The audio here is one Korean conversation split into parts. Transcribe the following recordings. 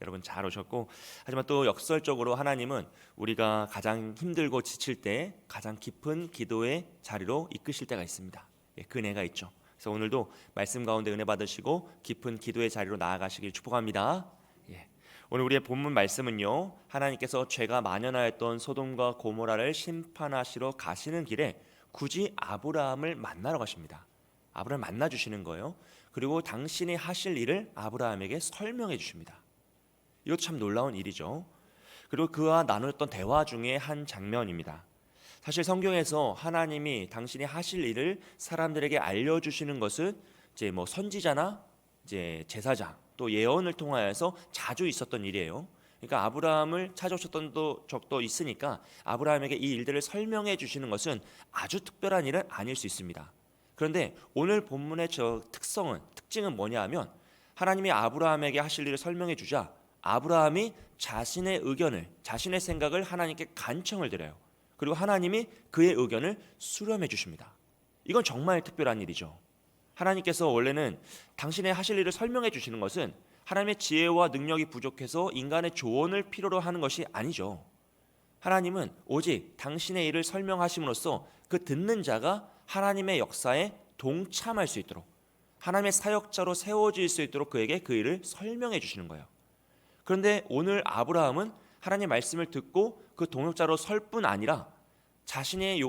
여러분 잘 오셨고, 하지만 또 역설적으로 하나님은 우리가 가장 힘들고 지칠 때 가장 깊은 기도의 자리로 이끄실 때가 있습니다. 그 은혜가 있죠. 그래서 오늘도 말씀 가운데 은혜 받으시고 깊은 기도의 자리로 나아가시길 축복합니다. 오늘 우리의 본문 말씀은요, 하나님께서 죄가 만연하였던 소돔과 고모라를 심판하시러 가시는 길에 굳이 아브라함을 만나러 가십니다. 아브라함을 만나 주시는 거예요. 그리고 당신이 하실 일을 아브라함에게 설명해 주십니다. 이것도 참 놀라운 일이죠. 그리고 그와 나눴던 대화 중에 한 장면입니다. 사실 성경에서 하나님이 당신이 하실 일을 사람들에게 알려주시는 것은 이제 선지자나 이제 제사장 또 예언을 통하여서 자주 있었던 일이에요. 그러니까 아브라함을 찾아오셨던 적도 있으니까 아브라함에게 이 일들을 설명해 주시는 것은 아주 특별한 일은 아닐 수 있습니다. 그런데 오늘 본문의 특징은 뭐냐 하면, 하나님이 아브라함에게 하실 일을 설명해 주자 아브라함이 자신의 의견을, 자신의 생각을 하나님께 간청을 드려요. 그리고 하나님이 그의 의견을 수렴해 주십니다. 이건 정말 특별한 일이죠. 하나님께서 원래는 당신의 하실 일을 설명해 주시는 것은 하나님의 지혜와 능력이 부족해서 인간의 조언을 필요로 하는 것이 아니죠. 하나님은 오직 당신의 일을 설명하심으로써 그 듣는 자가 하나님의 역사에 동참할 수 있도록, 하나님의 사역자로 세워질 수 있도록 그에게 그 일을 설명해 주시는 거예요. 그런데 오늘 아브라함은 하나님의 말씀을 듣고 그 동역자로 설 뿐 아니라 자신의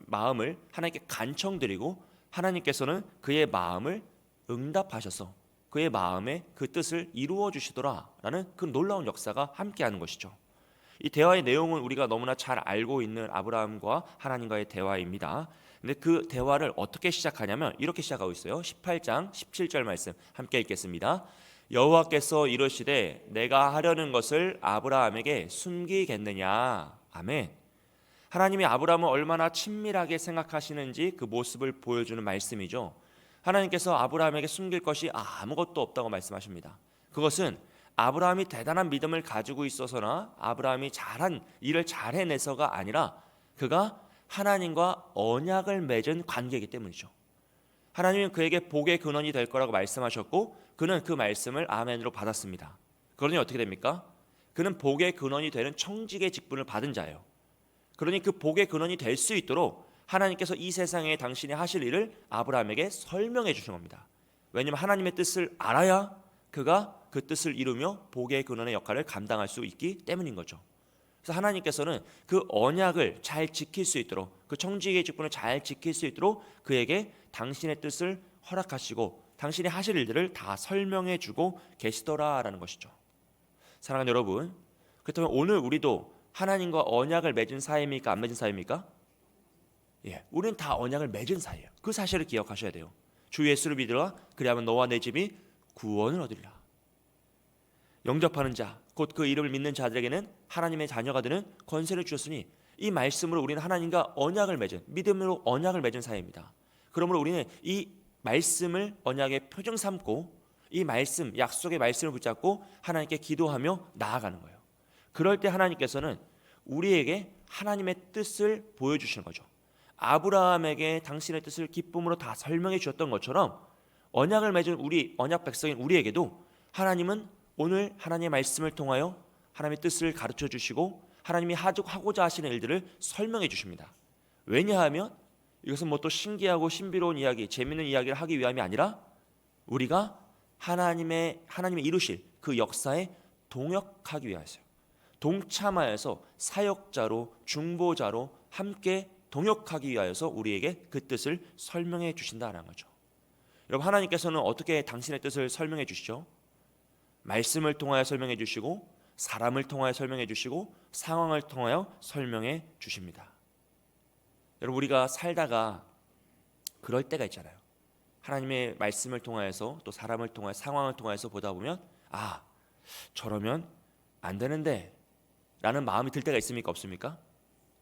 마음을 하나님께 간청드리고 하나님께서는 그의 마음을 응답하셔서 그의 마음에 그 뜻을 이루어 주시더라라는 그 놀라운 역사가 함께하는 것이죠. 이 대화의 내용은 우리가 너무나 잘 알고 있는 아브라함과 하나님과의 대화입니다. 근데 그 대화를 어떻게 시작하냐면 이렇게 시작하고 있어요. 18장 17절 말씀 함께 읽겠습니다. 여호와께서 이르시되 내가 하려는 것을 아브라함에게 숨기겠느냐. 아멘. 하나님이 아브라함을 얼마나 친밀하게 생각하시는지 그 모습을 보여주는 말씀이죠. 하나님께서 아브라함에게 숨길 것이 아무것도 없다고 말씀하십니다. 그것은 아브라함이 대단한 믿음을 가지고 있어서나 아브라함이 잘한 일을 잘 해내서가 아니라 그가 하나님과 언약을 맺은 관계이기 때문이죠. 하나님은 그에게 복의 근원이 될 거라고 말씀하셨고 그는 그 말씀을 아멘으로 받았습니다. 그러니 어떻게 됩니까? 그는 복의 근원이 되는 청직의 직분을 받은 자예요. 그러니 그 복의 근원이 될 수 있도록 하나님께서 이 세상에 당신이 하실 일을 아브라함에게 설명해 주신 겁니다. 왜냐하면 하나님의 뜻을 알아야 그가 그 뜻을 이루며 복의 근원의 역할을 감당할 수 있기 때문인 거죠. 그래서 하나님께서는 그 언약을 잘 지킬 수 있도록, 그 청지기의 직분을 잘 지킬 수 있도록 그에게 당신의 뜻을 허락하시고 당신이 하실 일들을 다 설명해 주고 계시더라라는 것이죠. 사랑하는 여러분, 그렇다면 오늘 우리도 하나님과 언약을 맺은 사이입니까? 안 맺은 사이입니까? 우리는 다 언약을 맺은 사이예요. 그 사실을 기억하셔야 돼요. 주 예수를 믿으라 그리하면 너와 내 집이 구원을 얻으리라. 영접하는 자, 곧 그 이름을 믿는 자들에게는 하나님의 자녀가 되는 권세를 주셨으니 이 말씀으로 우리는 하나님과 언약을 맺은, 믿음으로 언약을 맺은 사이입니다. 그러므로 우리는 이 말씀을 언약의 표정 삼고 이 말씀, 약속의 말씀을 붙잡고 하나님께 기도하며 나아가는 거예요. 그럴 때 하나님께서는 우리에게 하나님의 뜻을 보여주시는 거죠. 아브라함에게 당신의 뜻을 기쁨으로 다 설명해 주셨던 것처럼 언약을 맺은 우리, 언약 백성인 우리에게도 하나님은 오늘 하나님의 말씀을 통하여 하나님의 뜻을 가르쳐 주시고 하나님이 하고자 하시는 일들을 설명해 주십니다. 왜냐하면 이것은 뭐 또 신기하고 신비로운 이야기, 재미있는 이야기를 하기 위함이 아니라 우리가 하나님의 이루실 그 역사에 동역하기 위하여서요. 동참하여서 사역자로, 중보자로 함께 동역하기 위하여서 우리에게 그 뜻을 설명해 주신다는 거죠. 여러분, 하나님께서는 어떻게 당신의 뜻을 설명해 주시죠? 말씀을 통하여 설명해 주시고 사람을 통하여 설명해 주시고 상황을 통하여 설명해 주십니다. 여러분, 우리가 살다가 그럴 때가 있잖아요. 하나님의 말씀을 통하여서 또 사람을 통하여 상황을 통하여서 보다 보면 저러면 안 되는데 라는 마음이 들 때가 있습니까? 없습니까?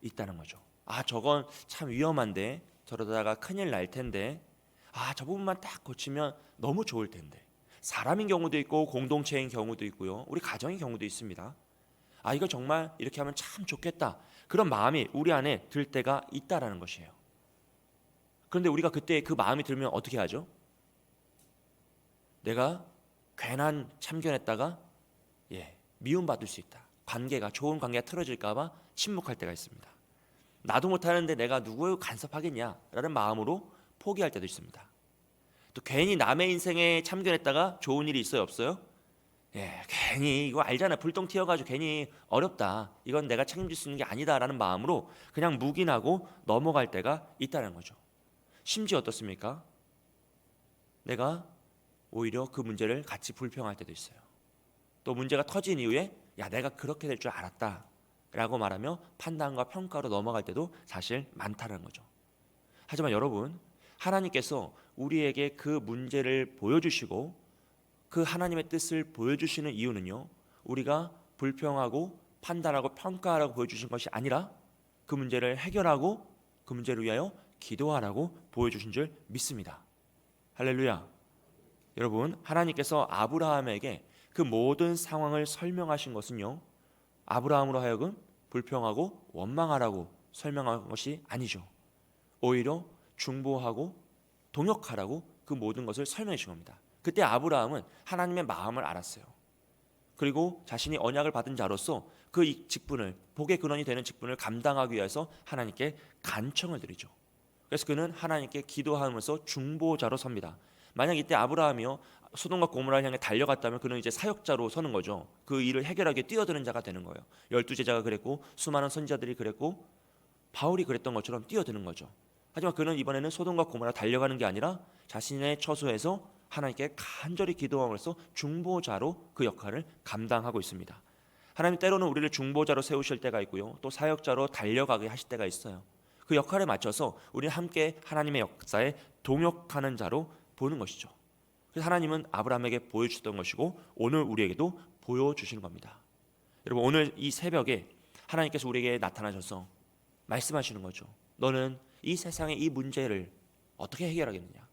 있다는 거죠. 저건 참 위험한데, 저러다가 큰일 날 텐데, 저 부분만 딱 고치면 너무 좋을 텐데. 사람인 경우도 있고 공동체인 경우도 있고요. 우리 가정인 경우도 있습니다. 이거 정말 이렇게 하면 참 좋겠다. 그런 마음이 우리 안에 들 때가 있다라는 것이에요. 그런데 우리가 그때 그 마음이 들면 어떻게 하죠? 내가 괜한 참견했다가 미움받을 수 있다. 관계가 좋은 관계가 틀어질까 봐 침묵할 때가 있습니다. 나도 못하는데 내가 누구 간섭하겠냐라는 마음으로 포기할 때도 있습니다. 또 괜히 남의 인생에 참견했다가 좋은 일이 있어요, 없어요? 예, 괜히 이거 알잖아. 불똥 튀어가지고 괜히 어렵다. 이건 내가 책임질 수 있는 게 아니다라는 마음으로 그냥 묵인하고 넘어갈 때가 있다는 거죠. 심지어 어떻습니까? 내가 오히려 그 문제를 같이 불평할 때도 있어요. 또 문제가 터진 이후에 야, 내가 그렇게 될 줄 알았다 라고 말하며 판단과 평가로 넘어갈 때도 사실 많다는 거죠. 하지만 여러분, 하나님께서 우리에게 그 문제를 보여주시고 그 하나님의 뜻을 보여주시는 이유는요, 우리가 불평하고 판단하고 평가하라고 보여주신 것이 아니라 그 문제를 해결하고 그 문제를 위하여 기도하라고 보여주신 줄 믿습니다. 할렐루야. 여러분, 하나님께서 아브라함에게 그 모든 상황을 설명하신 것은요, 아브라함으로 하여금 불평하고 원망하라고 설명한 것이 아니죠. 오히려 중보하고 동역하라고 그 모든 것을 설명해 준 겁니다. 그때 아브라함은 하나님의 마음을 알았어요. 그리고 자신이 언약을 받은 자로서 그 직분을, 복의 근원이 되는 직분을 감당하기 위해서 하나님께 간청을 드리죠. 그래서 그는 하나님께 기도하면서 중보자로 섭니다. 만약 이때 아브라함이요, 소돔과 고모라를 향해 달려갔다면 그는 이제 사역자로 서는 거죠. 그 일을 해결하기 위해 뛰어드는 자가 되는 거예요. 12제자가 그랬고 수많은 선지자들이 그랬고 바울이 그랬던 것처럼 뛰어드는 거죠. 하지만 그는 이번에는 소돔과 고모라 달려가는 게 아니라 자신의 처소에서 하나님께 간절히 기도함으로써 중보자로 그 역할을 감당하고 있습니다. 하나님 때로는 우리를 중보자로 세우실 때가 있고요, 또 사역자로 달려가게 하실 때가 있어요. 그 역할에 맞춰서 우리는 함께 하나님의 역사에 동역하는 자로 보는 것이죠. 그래서 하나님은 아브라함에게 보여주셨던 것이고 오늘 우리에게도 보여주시는 겁니다. 여러분, 오늘 이 새벽에 하나님께서 우리에게 나타나셔서 말씀하시는 거죠. 너는 이 세상의 이 문제를 어떻게 해결하겠느냐?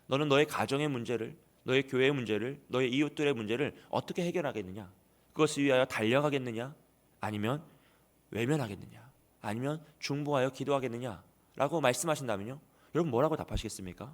너는 너의 가정의 문제를, 너의 교회의 문제를, 너의 이웃들의 문제를 어떻게 해결하겠느냐? 그것을 위하여 달려가겠느냐? 아니면 외면하겠느냐? 아니면 중보하여 기도하겠느냐? 라고 말씀하신다면요, 여러분 뭐라고 답하시겠습니까?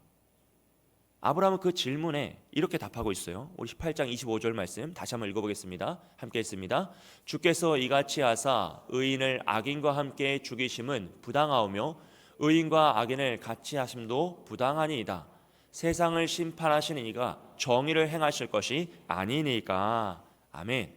아브라함은 그 질문에 이렇게 답하고 있어요. 우리 18장 25절 말씀 다시 한번 읽어보겠습니다. 함께 읽습니다. 주께서 이같이 하사 의인을 악인과 함께 죽이심은 부당하오며 의인과 악인을 같이 하심도 부당하니이다. 세상을 심판하시는 이가 정의를 행하실 것이 아니니까. 아멘.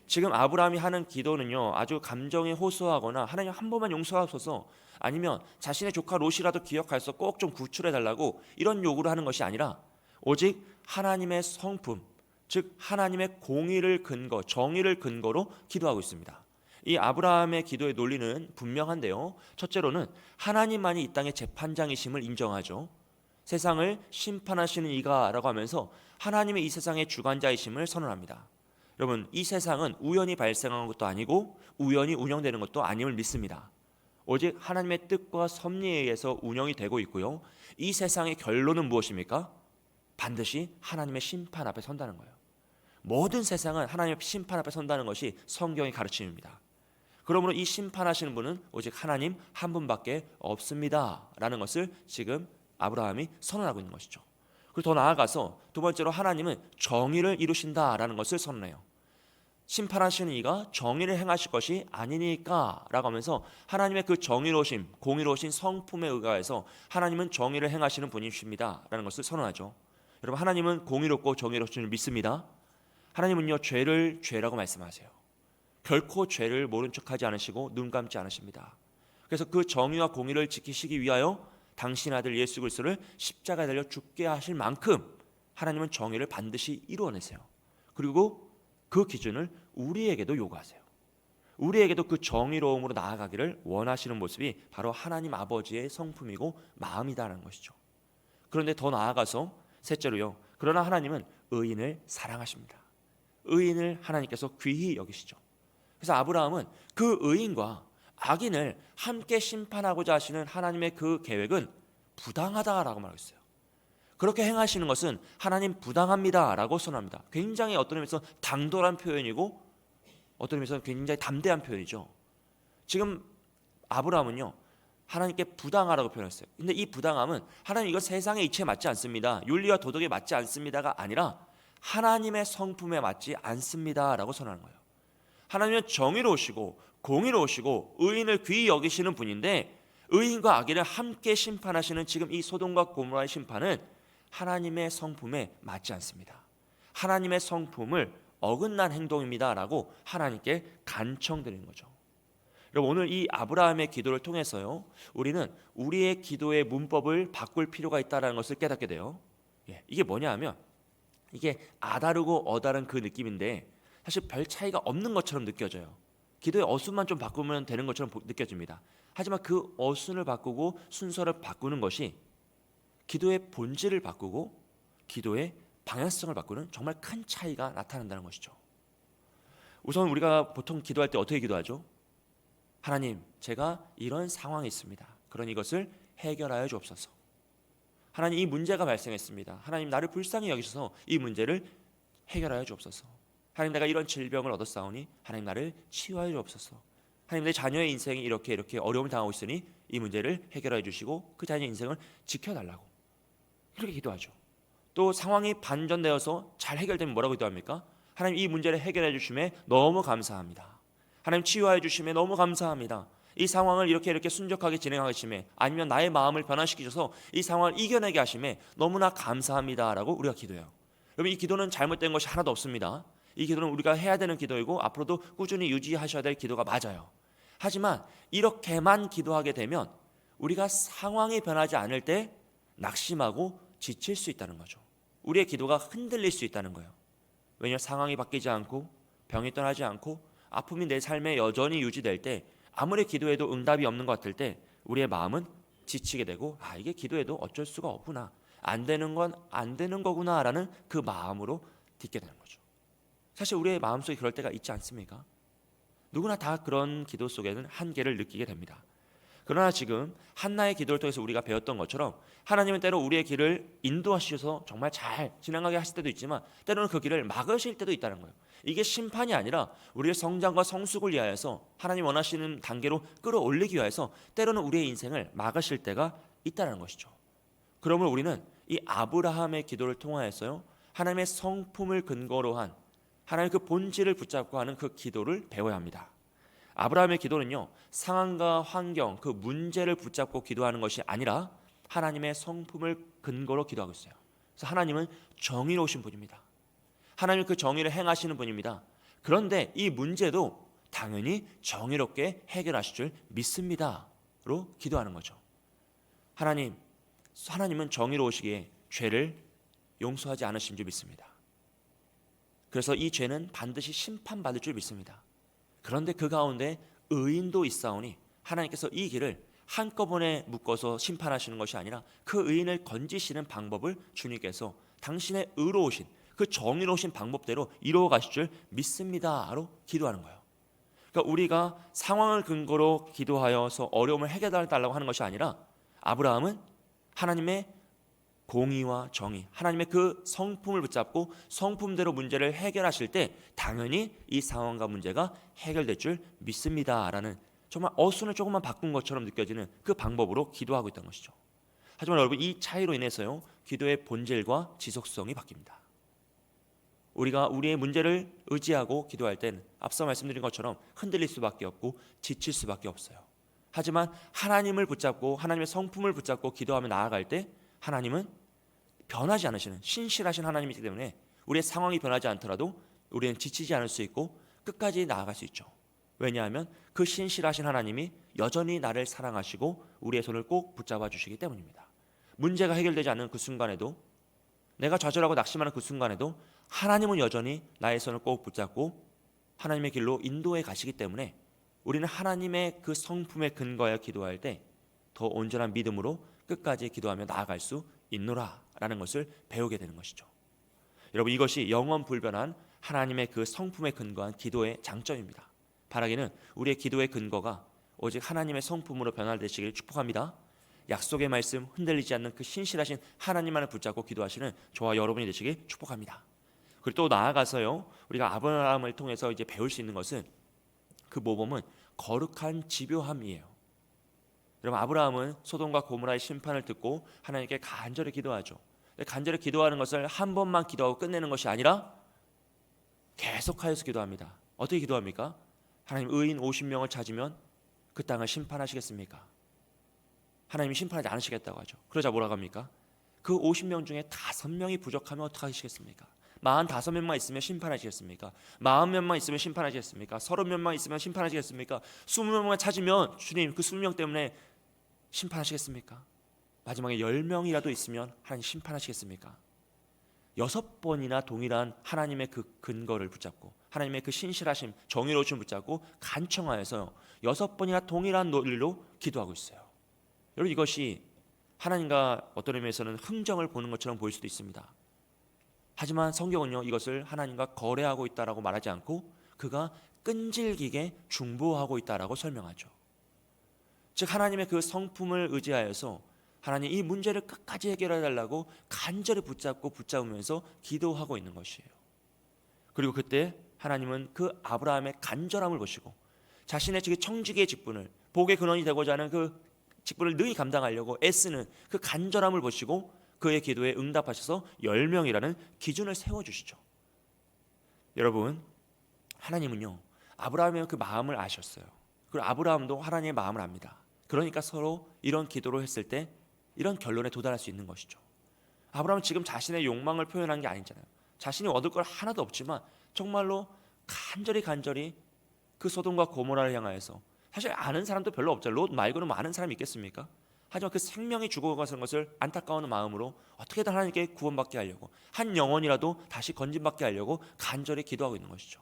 지금 아브라함이 하는 기도는요, 아주 감정에 호소하거나 하나님 한 번만 용서하소서, 아니면 자신의 조카 롯이라도 기억해서 꼭 좀 구출해달라고 이런 요구를 하는 것이 아니라 오직 하나님의 성품, 즉 하나님의 공의를 근거, 정의를 근거로 기도하고 있습니다. 이 아브라함의 기도의 논리는 분명한데요, 첫째로는 하나님만이 이 땅의 재판장이심을 인정하죠. 세상을 심판하시는 이가 라고 하면서 하나님의 이 세상의 주관자이심을 선언합니다. 여러분, 이 세상은 우연히 발생한 것도 아니고 우연히 운영되는 것도 아님을 믿습니다. 오직 하나님의 뜻과 섭리에 의해서 운영이 되고 있고요, 이 세상의 결론은 무엇입니까? 반드시 하나님의 심판 앞에 선다는 거예요. 모든 세상은 하나님의 심판 앞에 선다는 것이 성경의 가르침입니다. 그러므로 이 심판하시는 분은 오직 하나님 한 분밖에 없습니다 라는 것을 지금 아브라함이 선언하고 있는 것이죠. 그리고 더 나아가서 두 번째로 하나님은 정의를 이루신다라는 것을 선언해요. 심판하시는 이가 정의를 행하실 것이 아니니까 라고 하면서 하나님의 그 정의로우심, 공의로우신 성품에 의하여서 하나님은 정의를 행하시는 분이십니다 라는 것을 선언하죠. 여러분, 하나님은 공의롭고 정의로우신 줄 믿습니다. 하나님은요, 죄를 죄라고 말씀하세요. 결코 죄를 모른 척하지 않으시고 눈 감지 않으십니다. 그래서 그 정의와 공의를 지키시기 위하여 당신 아들 예수 그리스도를 십자가에 달려 죽게 하실 만큼 하나님은 정의를 반드시 이루어내세요. 그리고 그 기준을 우리에게도 요구하세요. 우리에게도 그 정의로움으로 나아가기를 원하시는 모습이 바로 하나님 아버지의 성품이고 마음이다라는 것이죠. 그런데 더 나아가서 셋째로요, 그러나 하나님은 의인을 사랑하십니다. 의인을 하나님께서 귀히 여기시죠. 그래서 아브라함은 그 의인과 악인을 함께 심판하고자 하시는 하나님의 그 계획은 부당하다라고 말하고 있어요. 그렇게 행하시는 것은 하나님 부당합니다라고 선언합니다. 굉장히 어떤 의미에서 당돌한 표현이고 어떤 의미에서 굉장히 담대한 표현이죠. 지금 아브라함은요, 하나님께 부당하라고 표현했어요. 근데 이 부당함은 하나님 이거 세상의 이치에 맞지 않습니다, 윤리와 도덕에 맞지 않습니다가 아니라 하나님의 성품에 맞지 않습니다라고 선언하는 거예요. 하나님은 정의로우시고 공의로우시고 의인을 귀히 여기시는 분인데 의인과 악인을 함께 심판하시는 지금 이 소돔과 고모라의 심판은 하나님의 성품에 맞지 않습니다. 하나님의 성품을 어긋난 행동입니다라고 하나님께 간청드리는 거죠. 여러분, 오늘 이 아브라함의 기도를 통해서요, 우리는 우리의 기도의 문법을 바꿀 필요가 있다는 것을 깨닫게 돼요. 이게 뭐냐 하면 이게 아다르고 어다른 그 느낌인데 사실 별 차이가 없는 것처럼 느껴져요. 기도의 어순만 좀 바꾸면 되는 것처럼 느껴집니다. 하지만 그 어순을 바꾸고 순서를 바꾸는 것이 기도의 본질을 바꾸고 기도의 방향성을 바꾸는 정말 큰 차이가 나타난다는 것이죠. 우선 우리가 보통 기도할 때 어떻게 기도하죠? 하나님, 제가 이런 상황이 있습니다. 그러니 이것을 해결하여 주옵소서. 하나님, 이 문제가 발생했습니다. 하나님, 나를 불쌍히 여기셔서 이 문제를 해결하여 주옵소서. 하나님, 내가 이런 질병을 얻었사오니 하나님, 나를 치유하여 주옵소서. 하나님, 내 자녀의 인생이 이렇게 어려움을 당하고 있으니 이 문제를 해결하여 주시고 그 자녀의 인생을 지켜달라고, 이렇게 기도하죠. 또 상황이 반전되어서 잘 해결되면 뭐라고 기도합니까? 하나님, 이 문제를 해결해 주심에 너무 감사합니다. 하나님, 치유하여 주심에 너무 감사합니다. 이 상황을 이렇게 순적하게 진행하게 하심에, 아니면 나의 마음을 변화시키셔서 이 상황을 이겨내게 하심에 너무나 감사합니다라고 우리가 기도해요. 여러분, 이 기도는 잘못된 것이 하나도 없습니다. 이 기도는 우리가 해야 되는 기도이고 앞으로도 꾸준히 유지하셔야 될 기도가 맞아요. 하지만 이렇게만 기도하게 되면 우리가 상황이 변하지 않을 때 낙심하고 지칠 수 있다는 거죠. 우리의 기도가 흔들릴 수 있다는 거예요. 왜냐하면 상황이 바뀌지 않고 병이 떠나지 않고 아픔이 내 삶에 여전히 유지될 때, 아무리 기도해도 응답이 없는 것 같을 때 우리의 마음은 지치게 되고, 이게 기도해도 어쩔 수가 없구나, 안 되는 건 안 되는 거구나 라는 그 마음으로 딛게 되는 거죠. 사실 우리의 마음속에 그럴 때가 있지 않습니까? 누구나 다 그런 기도 속에는 한계를 느끼게 됩니다. 그러나 지금 한나의 기도를 통해서 우리가 배웠던 것처럼 하나님은 때로 우리의 길을 인도하셔서 정말 잘 지나가게 하실 때도 있지만 때로는 그 길을 막으실 때도 있다는 거예요. 이게 심판이 아니라 우리의 성장과 성숙을 위하여서 하나님 원하시는 단계로 끌어올리기 위해서 때로는 우리의 인생을 막으실 때가 있다는 것이죠. 그러므로 우리는 이 아브라함의 기도를 통하여서요, 하나님의 성품을 근거로 한 하나님의 그 본질을 붙잡고 하는 그 기도를 배워야 합니다. 아브라함의 기도는요, 상황과 환경, 그 문제를 붙잡고 기도하는 것이 아니라 하나님의 성품을 근거로 기도하고 있어요. 그래서 하나님은 정의로우신 분입니다. 하나님은 그 정의를 행하시는 분입니다. 그런데 이 문제도 당연히 정의롭게 해결하실 줄 믿습니다로 기도하는 거죠. 하나님은 정의로우시기에 죄를 용서하지 않으신 줄 믿습니다. 그래서 이 죄는 반드시 심판받을 줄 믿습니다. 그런데 그 가운데 의인도 있사오니 하나님께서 이 길을 한꺼번에 묶어서 심판하시는 것이 아니라 그 의인을 건지시는 방법을 주님께서 당신의 의로우신 그 정의로우신 방법대로 이루어 가실 줄 믿습니다로 기도하는 거예요. 그러니까 우리가 상황을 근거로 기도하여서 어려움을 해결해 달라고 하는 것이 아니라 아브라함은 하나님의 공의와 정의, 하나님의 그 성품을 붙잡고 성품대로 문제를 해결하실 때 당연히 이 상황과 문제가 해결될 줄 믿습니다라는 정말 어순을 조금만 바꾼 것처럼 느껴지는 그 방법으로 기도하고 있다는 것이죠. 하지만 여러분, 이 차이로 인해서요, 기도의 본질과 지속성이 바뀝니다. 우리가 우리의 문제를 의지하고 기도할 땐 앞서 말씀드린 것처럼 흔들릴 수밖에 없고 지칠 수밖에 없어요. 하지만 하나님을 붙잡고 하나님의 성품을 붙잡고 기도하며 나아갈 때 하나님은 변하지 않으시는 신실하신 하나님이기 때문에 우리의 상황이 변하지 않더라도 우리는 지치지 않을 수 있고 끝까지 나아갈 수 있죠. 왜냐하면 그 신실하신 하나님이 여전히 나를 사랑하시고 우리의 손을 꼭 붙잡아 주시기 때문입니다. 문제가 해결되지 않는 그 순간에도, 내가 좌절하고 낙심하는 그 순간에도 하나님은 여전히 나의 손을 꼭 붙잡고 하나님의 길로 인도해 가시기 때문에 우리는 하나님의 그 성품에 근거하여 기도할 때 더 온전한 믿음으로 끝까지 기도하며 나아갈 수 있노라라는 것을 배우게 되는 것이죠. 여러분, 이것이 영원 불변한 하나님의 그 성품에 근거한 기도의 장점입니다. 바라기는 우리의 기도의 근거가 오직 하나님의 성품으로 변화되시기를 축복합니다. 약속의 말씀, 흔들리지 않는 그 신실하신 하나님만을 붙잡고 기도하시는 저와 여러분이 되시길 축복합니다. 그리고 또 나아가서요, 우리가 아브라함을 통해서 이제 배울 수 있는 것은 그 모범은 거룩한 집요함이에요. 여러분, 아브라함은 소돔과 고모라의 심판을 듣고 하나님께 간절히 기도하죠. 간절히 기도하는 것을 한 번만 기도하고 끝내는 것이 아니라 계속하여서 기도합니다. 어떻게 기도합니까? 하나님, 의인 50명을 찾으면 그 땅을 심판하시겠습니까? 하나님이 심판하지 않으시겠다고 하죠. 그러자 뭐라고 합니까? 그 50명 중에 5명이 부족하면 어떡하시겠습니까? 45명만 있으면 심판하시겠습니까? 40명만 있으면 심판하시겠습니까? 30명만 있으면 심판하시겠습니까? 20명만 찾으면 주님 그 20명 때문에 심판하시겠습니까? 마지막에 10명이라도 있으면 하나님 심판하시겠습니까? 6번이나 동일한 하나님의 그 근거를 붙잡고 하나님의 그 신실하심, 정의로우심 붙잡고 간청하여서 6번이나 동일한 논리로 기도하고 있어요. 여러분, 이것이 하나님과 어떤 의미에서는 흥정을 보는 것처럼 보일 수도 있습니다. 하지만 성경은요, 이것을 하나님과 거래하고 있다라고 말하지 않고 그가 끈질기게 중보하고 있다라고 설명하죠. 즉 하나님의 그 성품을 의지하여서 하나님 이 문제를 끝까지 해결해 달라고 간절히 붙잡으면서 기도하고 있는 것이에요. 그리고 그때 하나님은 그 아브라함의 간절함을 보시고 자신의 청지기의 직분을, 복의 근원이 되고자 하는 그 직분을 능히 감당하려고 애쓰는 그 간절함을 보시고 그의 기도에 응답하셔서 10명이라는 기준을 세워주시죠. 여러분, 하나님은요 아브라함의 그 마음을 아셨어요. 그리고 아브라함도 하나님의 마음을 압니다. 그러니까 서로 이런 기도를 했을 때 이런 결론에 도달할 수 있는 것이죠. 아브라함은 지금 자신의 욕망을 표현한 게 아니잖아요. 자신이 얻을 걸 하나도 없지만 정말로 간절히 그 소돔과 고모라를 향하여서, 사실 아는 사람도 별로 없죠. 롯 말고는 많은 사람이 있겠습니까? 하지만 그 생명이 죽어가는 것을 안타까운 마음으로 어떻게든 하나님께 구원받게 하려고, 한 영혼이라도 다시 건진받게 하려고 간절히 기도하고 있는 것이죠.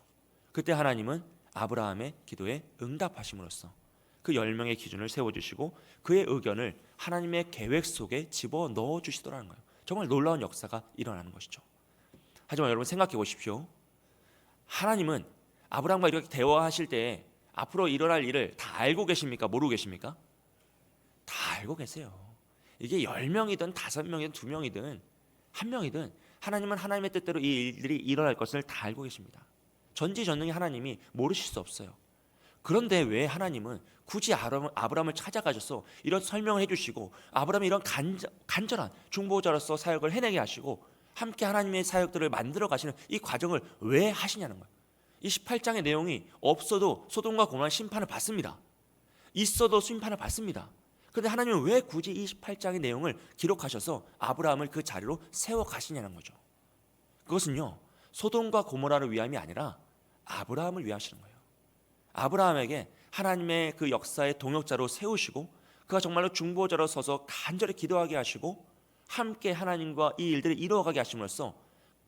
그때 하나님은 아브라함의 기도에 응답하심으로써 그 10명의 기준을 세워주시고 그의 의견을 하나님의 계획 속에 집어넣어 주시더라는 거예요. 정말 놀라운 역사가 일어나는 것이죠. 하지만 여러분 생각해 보십시오. 하나님은 아브라함과 이렇게 대화하실 때 앞으로 일어날 일을 다 알고 계십니까? 모르고 계십니까? 다 알고 계세요. 이게 10명이든 5명이든 2명이든 1명이든 하나님은 하나님의 뜻대로 이 일들이 일어날 것을 다 알고 계십니다. 전지전능의 하나님이 모르실 수 없어요. 그런데 왜 하나님은 굳이 아브라함을 찾아가셔서 이런 설명을 해주시고 아브라함이 이런 간절한 중보자로서 사역을 해내게 하시고 함께 하나님의 사역들을 만들어 가시는 이 과정을 왜 하시냐는 거예요. 이 18장의 내용이 없어도 소돔과 고모라 심판을 받습니다. 있어도 심판을 받습니다. 그런데 하나님은 왜 굳이 이 18장의 내용을 기록하셔서 아브라함을 그 자리로 세워 가시냐는 거죠. 그것은요 소돔과 고모라를 위함이 아니라 아브라함을 위하시는 거예요. 아브라함에게 하나님의 그 역사의 동역자로 세우시고 그가 정말로 중보자로 서서 간절히 기도하게 하시고 함께 하나님과 이 일들을 이루어가게 하심으로써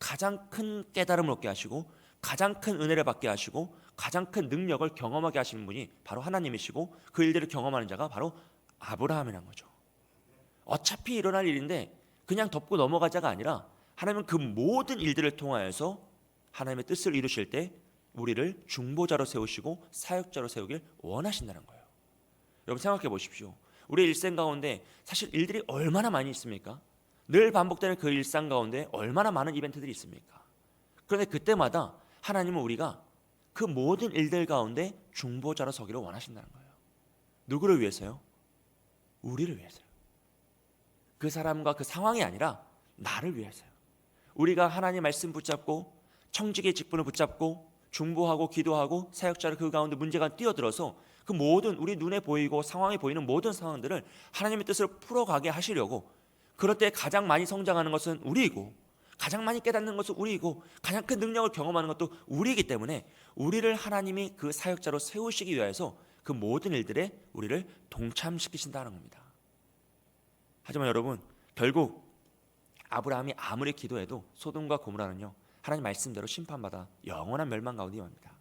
가장 큰 깨달음을 얻게 하시고 가장 큰 은혜를 받게 하시고 가장 큰 능력을 경험하게 하시는 분이 바로 하나님이시고 그 일들을 경험하는 자가 바로 아브라함이라는 거죠. 어차피 일어날 일인데 그냥 덮고 넘어가자가 아니라 하나님은 그 모든 일들을 통하여서 하나님의 뜻을 이루실 때 우리를 중보자로 세우시고 사역자로 세우길 원하신다는 거예요. 여러분 생각해 보십시오. 우리의 일생 가운데 사실 일들이 얼마나 많이 있습니까? 늘 반복되는 그 일상 가운데 얼마나 많은 이벤트들이 있습니까? 그런데 그때마다 하나님은 우리가 그 모든 일들 가운데 중보자로 서기를 원하신다는 거예요. 누구를 위해서요? 우리를 위해서요. 그 사람과 그 상황이 아니라 나를 위해서요. 우리가 하나님의 말씀 붙잡고 청지기의 직분을 붙잡고 중보하고 기도하고 사역자를 그 가운데 문제가 뛰어들어서 그 모든 우리 눈에 보이고 상황에 보이는 모든 상황들을 하나님의 뜻을 풀어가게 하시려고, 그럴 때 가장 많이 성장하는 것은 우리이고 가장 많이 깨닫는 것은 우리이고 가장 큰 능력을 경험하는 것도 우리이기 때문에 우리를 하나님이 그 사역자로 세우시기 위해서 그 모든 일들에 우리를 동참시키신다는 겁니다. 하지만 여러분 결국 아브라함이 아무리 기도해도 소돔과 고모라는요 하나님 말씀대로 심판받아 영원한 멸망 가운데 임합니다.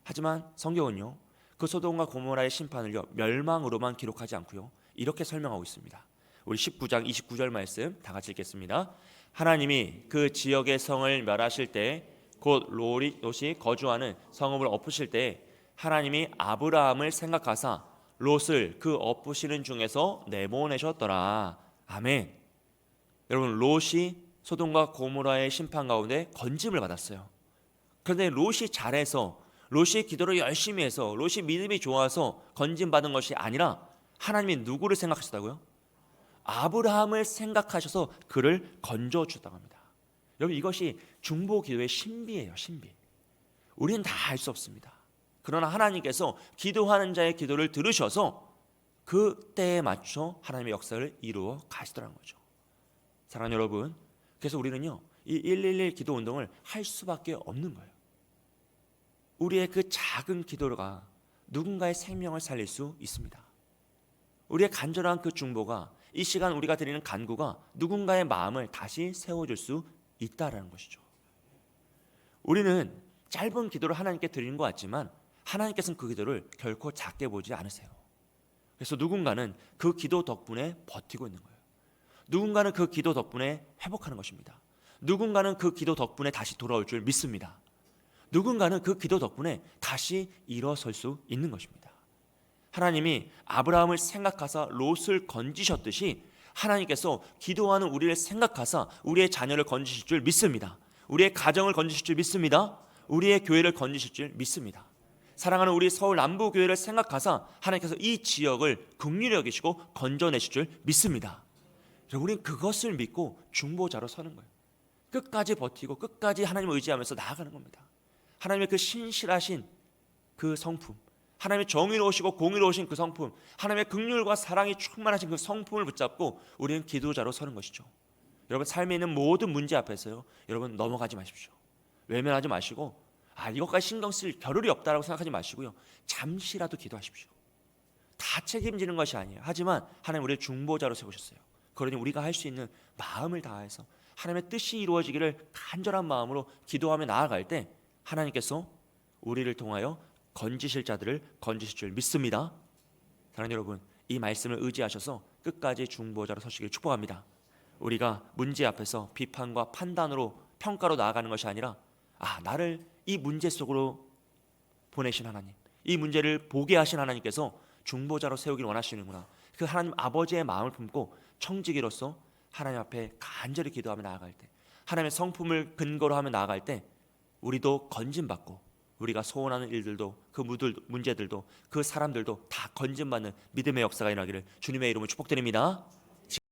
하지만 성경은요 그 소돔과 고모라의 심판을요 멸망으로만 기록하지 않고요 이렇게 설명하고 있습니다. 우리 19장 29절 말씀 다 같이 읽겠습니다. 하나님이 그 지역의 성을 멸하실 때 곧 롯이 거주하는 성읍을 엎으실 때 하나님이 아브라함을 생각하사 롯을 그 엎으시는 중에서 내보내셨더라. 아멘. 여러분 롯이 소돔과 고모라의 심판 가운데 건짐을 받았어요. 그런데 롯이 잘해서, 롯이 기도를 열심히 해서, 롯이 믿음이 좋아서 건짐받은 것이 아니라 하나님이 누구를 생각하셨다고요? 아브라함을 생각하셔서 그를 건져주셨다고 합니다. 여러분 이것이 중보 기도의 신비예요. 신비. 우리는 다 알 수 없습니다. 그러나 하나님께서 기도하는 자의 기도를 들으셔서 그 때에 맞춰 하나님의 역사를 이루어 가시더라는 거죠. 사랑하는 여러분, 그래서 우리는요 이 111 기도 운동을 할 수밖에 없는 거예요. 우리의 그 작은 기도가 누군가의 생명을 살릴 수 있습니다. 우리의 간절한 그 중보가, 이 시간 우리가 드리는 간구가 누군가의 마음을 다시 세워줄 수 있다라는 것이죠. 우리는 짧은 기도를 하나님께 드리는 것 같지만 하나님께서는 그 기도를 결코 작게 보지 않으세요. 그래서 누군가는 그 기도 덕분에 버티고 있는 거예요. 누군가는 그 기도 덕분에 회복하는 것입니다. 누군가는 그 기도 덕분에 다시 돌아올 줄 믿습니다. 누군가는 그 기도 덕분에 다시 일어설 수 있는 것입니다. 하나님이 아브라함을 생각하사 롯을 건지셨듯이 하나님께서 기도하는 우리를 생각하사 우리의 자녀를 건지실 줄 믿습니다. 우리의 가정을 건지실 줄 믿습니다. 우리의 교회를 건지실 줄 믿습니다. 사랑하는 우리 서울 남부교회를 생각하사 하나님께서 이 지역을 긍휼히 여기시고 건져내실 줄 믿습니다. 우리는 그것을 믿고 중보자로 서는 거예요. 끝까지 버티고 끝까지 하나님을 의지하면서 나아가는 겁니다. 하나님의 그 신실하신 그 성품, 하나님의 정의로우시고 공의로우신 그 성품, 하나님의 긍휼과 사랑이 충만하신 그 성품을 붙잡고 우리는 기도자로 서는 것이죠. 여러분 삶에 있는 모든 문제 앞에서요, 여러분 넘어가지 마십시오. 외면하지 마시고 이것까지 신경 쓸 겨를이 없다라고 생각하지 마시고요, 잠시라도 기도하십시오. 다 책임지는 것이 아니에요. 하지만 하나님 우리를 중보자로 세우셨어요. 그러니 우리가 할 수 있는 마음을 다해서 하나님의 뜻이 이루어지기를 간절한 마음으로 기도하며 나아갈 때 하나님께서 우리를 통하여 건지실 자들을 건지실 줄 믿습니다. 사랑하는 여러분, 이 말씀을 의지하셔서 끝까지 중보자로 서시길 축복합니다. 우리가 문제 앞에서 비판과 판단으로 평가로 나아가는 것이 아니라 나를 이 문제 속으로 보내신 하나님, 이 문제를 보게 하신 하나님께서 중보자로 세우길 원하시는구나, 그 하나님 아버지의 마음을 품고 청지기로서 하나님 앞에 간절히 기도하며 나아갈 때, 하나님의 성품을 근거로 하며 나아갈 때 우리도 건짐받고 우리가 소원하는 일들도 그 문제들도 그 사람들도 다 건짐받는 믿음의 역사가 일어나기를 주님의 이름으로 축복드립니다.